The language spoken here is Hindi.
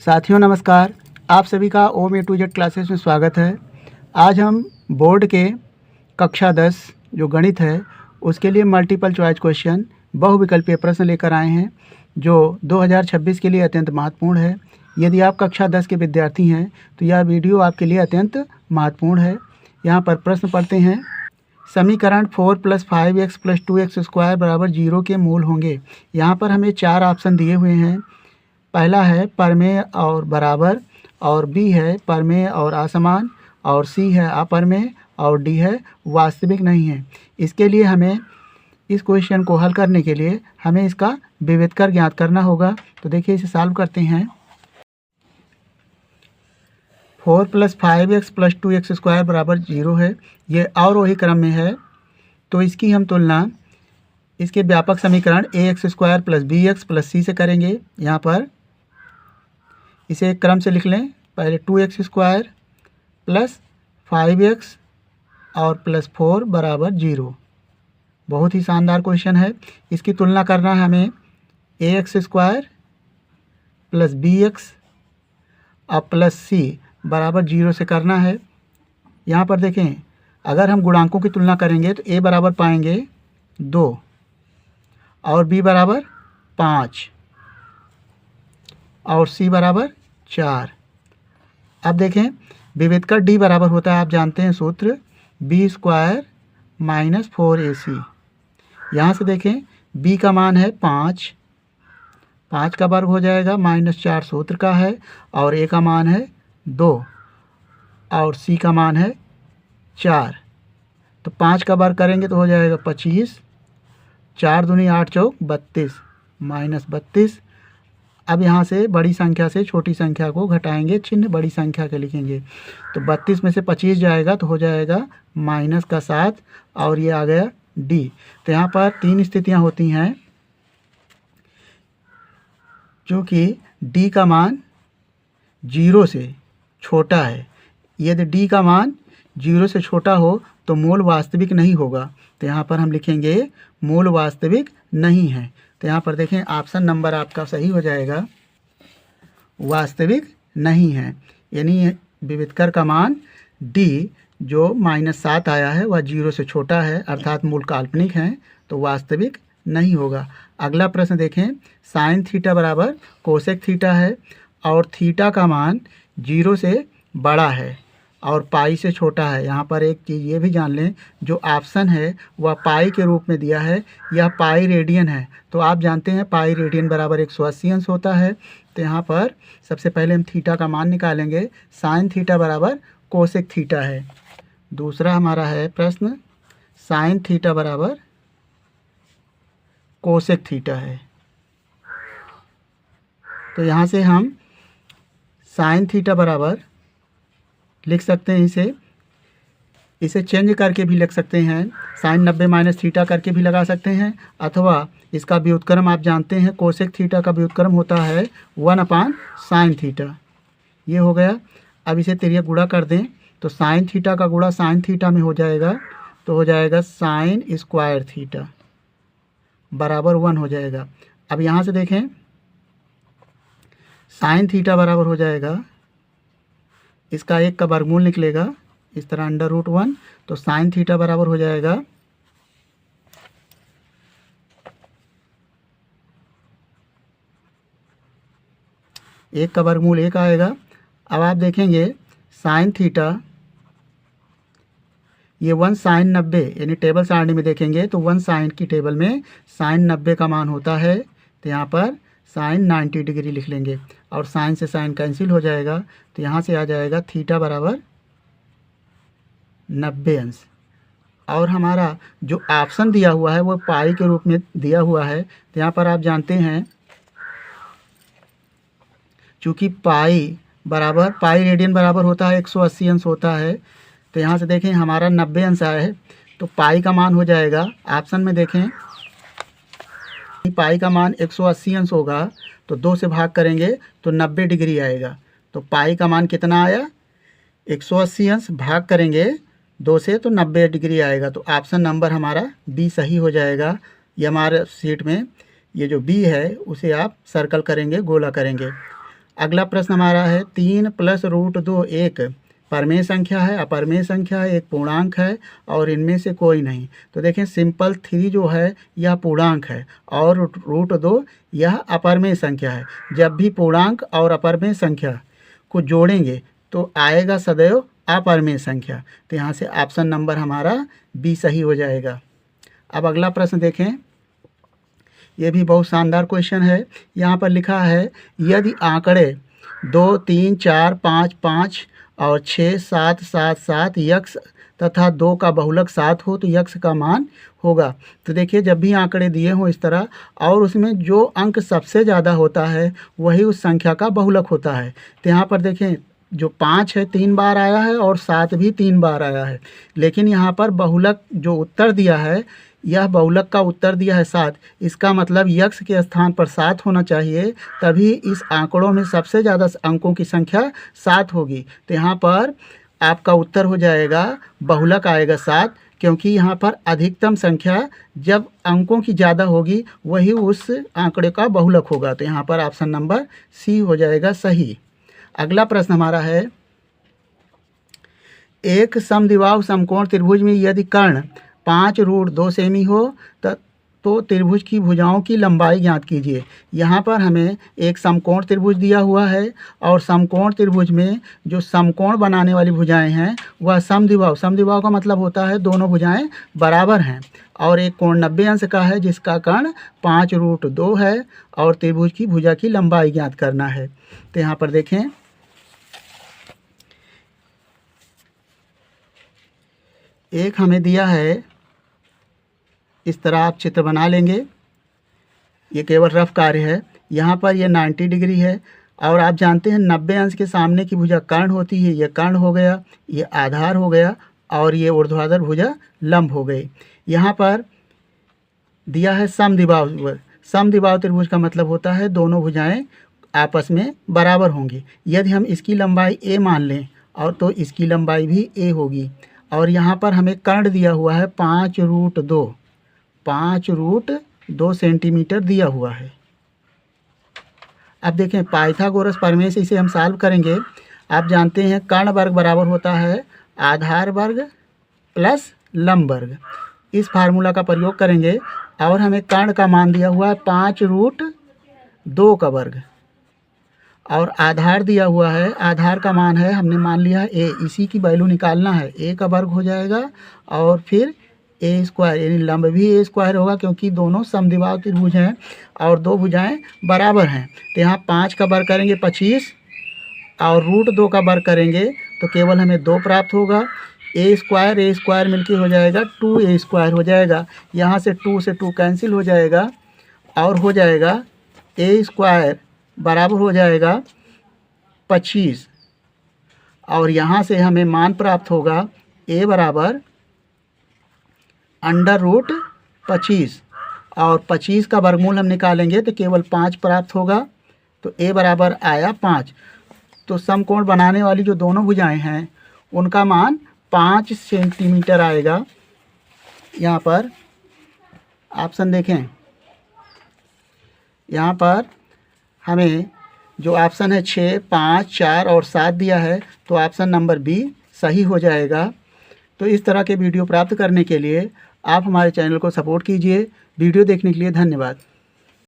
साथियों नमस्कार, आप सभी का ओम ए टू जेड क्लासेस में स्वागत है। आज हम बोर्ड के कक्षा 10 जो गणित है उसके लिए मल्टीपल चॉइस क्वेश्चन बहुविकल्पीय प्रश्न लेकर आए हैं जो 2026 के लिए अत्यंत महत्वपूर्ण है। यदि आप कक्षा 10 के विद्यार्थी हैं तो यह वीडियो आपके लिए अत्यंत महत्वपूर्ण है। यहाँ पर प्रश्न पढ़ते हैं। समीकरण 4 + 5x + 2x² = 0 के मूल होंगे। यहाँ पर हमें 4 ऑप्शन दिए हुए हैं। पहला है परमेय और बराबर, और बी है परमेय और असमान, और सी है अपरमेय, और डी है वास्तविक नहीं है। इसके लिए हमें इस क्वेश्चन को हल करने के लिए हमें इसका विविधकर ज्ञात करना होगा। तो देखिए इसे सॉल्व करते हैं। 4 + 5x + 2x² = 0 है। ये अवरोही क्रम में है तो इसकी हम तुलना इसके व्यापक समीकरण ax² + bx + c से करेंगे। यहाँ पर इसे एक क्रम से लिख लें। पहले 2x² + 5x और +4 = 0। बहुत ही शानदार क्वेश्चन है। इसकी तुलना करना है हमें ax² + bx और +c = 0 से करना है। यहाँ पर देखें, अगर हम गुणांकों की तुलना करेंगे तो a बराबर पाएंगे 2 और b बराबर 5 और c बराबर 4। अब देखें विविधकर d बराबर होता है, आप जानते हैं सूत्र b² - 4ac। यहाँ से देखें b का मान है 5, 5 का वर्ग हो जाएगा -4 सूत्र का है, और a का मान है 2 और c का मान है 4। तो 5 का वर्ग करेंगे तो हो जाएगा 25, 4 दूनी 8 चौक 32 -32। अब यहाँ से बड़ी संख्या से छोटी संख्या को घटाएंगे, चिन्ह बड़ी संख्या के लिखेंगे। तो 32 में से 25 जाएगा तो हो जाएगा -7, और ये आ गया D। तो यहाँ पर 3 स्थितियाँ होती हैं। चूँकि D का मान 0 से छोटा है, यदि D का मान 0 से छोटा हो तो मूल वास्तविक नहीं होगा। तो यहाँ पर हम लिखेंगे मूल वास्तविक नहीं है। तो यहाँ पर देखें ऑप्शन नंबर आपका सही हो जाएगा, वास्तविक नहीं है। यानी विविधकर का मान D जो -7 आया है वह 0 से छोटा है, अर्थात मूल काल्पनिक है, तो वास्तविक नहीं होगा। अगला प्रश्न देखें। sin थीटा बराबर कोसेक थीटा है और थीटा का मान 0 से बड़ा है और पाई से छोटा है। यहाँ पर एक चीज़ ये भी जान लें, जो ऑप्शन है वह पाई के रूप में दिया है, यह पाई रेडियन है। तो आप जानते हैं पाई रेडियन बराबर 180 अंश होता है। तो यहाँ पर सबसे पहले हम थीटा का मान निकालेंगे। साइन थीटा बराबर कोसेक थीटा है। दूसरा हमारा है प्रश्न साइन थीटा बराबर कोसेक थीटा है। तो यहाँ से हम साइन थीटा बराबर लिख सकते हैं, इसे चेंज करके भी लिख सकते हैं, sin 90 - थीटा करके भी लगा सकते हैं, अथवा इसका व्युत्क्रम आप जानते हैं कोसेक थीटा का व्युत्क्रम होता है 1/sin थीटा। ये हो गया। अब इसे तिर्यक गुणा कर दें तो sin थीटा का गुणा sin थीटा में हो जाएगा, तो हो जाएगा sin² थीटा बराबर 1 हो जाएगा। अब यहाँ से देखें sin थीटा बराबर हो जाएगा, इसका 1 का वर्गमूल निकलेगा इस तरह √1, तो sin थीटा बराबर हो जाएगा 1 का वर्गमूल 1 आएगा। अब आप देखेंगे sin थीटा ये 1 sin 90, यानी टेबल सारणी में देखेंगे तो 1 sin की टेबल में sin 90 का मान होता है। तो यहाँ पर sin 90 डिग्री लिख लेंगे और sin से sin कैंसिल हो जाएगा। तो यहाँ से आ जाएगा थीटा बराबर 90 अंश। और हमारा जो ऑप्शन दिया हुआ है वो पाई के रूप में दिया हुआ है। तो यहाँ पर आप जानते हैं चूँकि पाई रेडियन बराबर होता है 180 अंश होता है। तो यहाँ से देखें हमारा 90 अंश आया है, तो पाई का मान हो जाएगा, ऑप्शन में देखें पाई का मान 180 अंश होगा, तो 2 से भाग करेंगे तो 90 डिग्री आएगा। तो पाई का मान कितना आया 180 अंश, भाग करेंगे 2 से तो 90 डिग्री आएगा। तो ऑप्शन नंबर हमारा बी सही हो जाएगा। ये हमारे सीट में ये जो बी है उसे आप सर्कल करेंगे, गोला करेंगे। अगला प्रश्न हमारा है 3 + √2 एक परमेय संख्या है, अपरमेय संख्या है, एक पूर्णांक है और इनमें से कोई नहीं। तो देखें सिंपल 3 जो है यह पूर्णांक है और √2 यह अपरमेय संख्या है। जब भी पूर्णांक और अपरमेय संख्या को जोड़ेंगे तो आएगा सदैव अपरमेय संख्या। तो यहाँ से ऑप्शन नंबर हमारा बी सही हो जाएगा। अब अगला प्रश्न देखें, ये भी बहुत शानदार क्वेश्चन है। यहाँ पर लिखा है यदि आंकड़े 2, 3, 4, 5, 5 और 6, 7, 7, 7 यक्स तथा 2 का बहुलक 7 हो तो यक्स का मान होगा। तो देखिए जब भी आंकड़े दिए हों इस तरह और उसमें जो अंक सबसे ज़्यादा होता है वही उस संख्या का बहुलक होता है। तो यहाँ पर देखें जो 5 है 3 बार आया है और 7 भी 3 बार आया है, लेकिन यहाँ पर बहुलक जो उत्तर दिया है यह बहुलक का उत्तर दिया है 7। इसका मतलब यक्स के स्थान पर 7 होना चाहिए, तभी इस आंकड़ों में सबसे ज़्यादा अंकों की संख्या 7 होगी। तो यहाँ पर आपका उत्तर हो जाएगा बहुलक आएगा 7, क्योंकि यहाँ पर अधिकतम संख्या जब अंकों की ज़्यादा होगी वही उस आंकड़े का बहुलक होगा। तो यहाँ पर ऑप्शन नंबर सी हो जाएगा सही। अगला प्रश्न हमारा है एक समद्विबाहु समकोण त्रिभुज में यदि कर्ण 5√2 सेमी हो तो त्रिभुज की भुजाओं की लंबाई ज्ञात कीजिए। यहाँ पर हमें एक समकोण त्रिभुज दिया हुआ है और समकोण त्रिभुज में जो समकोण बनाने वाली भुजाएं हैं वह समद्विबाहु, समद्विबाहु का मतलब होता है दोनों भुजाएं बराबर हैं और एक कोण 90 अंश का है जिसका कर्ण 5√2 है और त्रिभुज की भुजा की लंबाई ज्ञात करना है। तो यहाँ पर देखें एक हमें दिया है, इस तरह आप चित्र बना लेंगे, ये केवल रफ कार्य है। यहाँ पर ये 90 डिग्री है और आप जानते हैं 90 अंश के सामने की भुजा कर्ण होती है, ये कर्ण हो गया, ये आधार हो गया और ये ऊर्ध्वाधर भुजा लंब हो गई। यहाँ पर दिया है समद्विबाहु, समद्विबाहु त्रिभुज का मतलब होता है दोनों भुजाएं आपस में बराबर होंगी। यदि हम इसकी लंबाई a मान लें और तो इसकी लंबाई भी a होगी और यहाँ पर हमें कर्ण दिया हुआ है 5√2 सेंटीमीटर दिया हुआ है। अब देखें पाइथागोरस प्रमेय से इसे हम सॉल्व करेंगे। आप जानते हैं कर्ण वर्ग बराबर होता है आधार वर्ग प्लस लंब वर्ग। इस फार्मूला का प्रयोग करेंगे और हमें कर्ण का मान दिया हुआ है 5√2 का वर्ग और आधार दिया हुआ है, आधार का मान है हमने मान लिया है a, इसी की वैल्यू निकालना है। a का वर्ग हो जाएगा और फिर a² यानी लंब भी a² होगा क्योंकि दोनों समद्विबाहु त्रिभुज हैं और दो भुजाएं बराबर हैं। तो यहाँ 5 का वर्ग करेंगे 25 और √2 का वर्ग करेंगे तो केवल हमें 2 प्राप्त होगा। a² मिलके हो जाएगा 2a² हो जाएगा। यहाँ से 2 से 2 कैंसिल हो जाएगा और हो जाएगा a² बराबर हो जाएगा 25 और यहाँ से हमें मान प्राप्त होगा a बराबर √25 और 25 का वर्गमूल हम निकालेंगे तो केवल 5 प्राप्त होगा। तो a बराबर आया 5। तो समकोण बनाने वाली जो दोनों भुजाएं हैं उनका मान 5 सेंटीमीटर आएगा। यहाँ पर ऑप्शन देखें, यहाँ पर हमें जो ऑप्शन है 6, 5, 4 और 7 दिया है तो ऑप्शन नंबर बी सही हो जाएगा। तो इस तरह के वीडियो प्राप्त करने के लिए आप हमारे चैनल को सपोर्ट कीजिए। वीडियो देखने के लिए धन्यवाद।